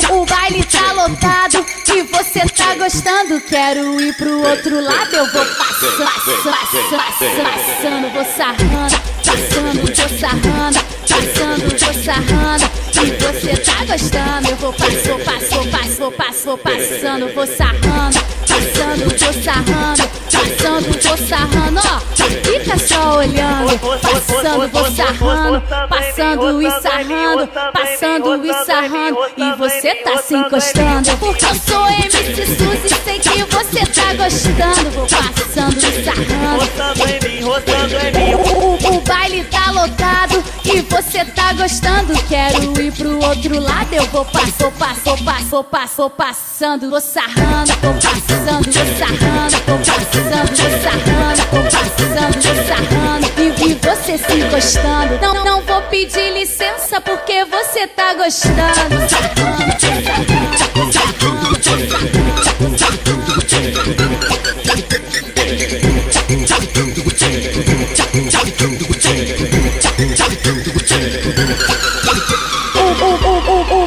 O baile tá lotado e você tá gostando. Quero ir pro outro lado, eu vou passando, vou sarrando, passando, vou sarrando, passando, vou sarrando. E você tá gostando, eu vou passando, vou sarrando, passando, vou sarrando, passando, vou sarrando, ó. Fica só olhando, passando, vou sarrando, passando e sarrando, passando e sarrando. E você tá se encostando, porque eu sou MC Suzy e sei que você tá gostando. Vou passando e sarrando, o baile tá lotado e você tá gostando. Quero ir pro outro lado, eu vou passando, vou sarrando, vou passando, vou sarrando, vou passando, vou sarrando, vou passando, vou sarrando. E você se encostando. Não vou pedir licença porque você tá gostando.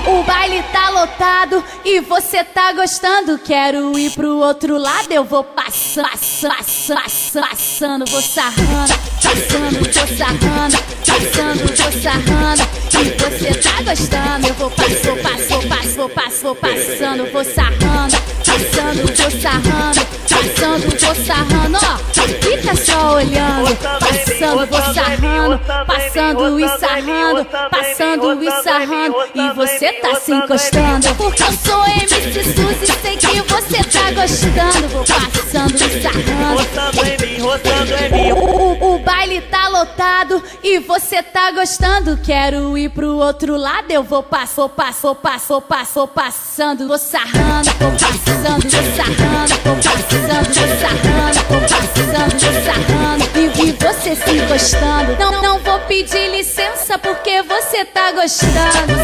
O baile tá lotado e você tá gostando. Quero ir pro outro lado, eu vou passando, vou sarrando, passando, vou sarrando, passando, vou sarrando. E você tá gostando, eu vou passando, vou sarrando, passando, vou sarrando, passando, vou sarrando, ó. Fica só olhando, passando, vou sarrando, passando e sarrando, passando e sarrando. E você tá se encostando, porque eu sou MC Suzy e sei que você tá gostando. Vou passando e sarrando, o baile tá lotado e você tá gostando. Quero ir pro outro lado, eu vou passando, vou sarrando, vou passando, vou sarrando, vou passando, vou sarrando, vou passando, vou sarrando. E você se encostando. Não vou pedir licença porque você tá gostando.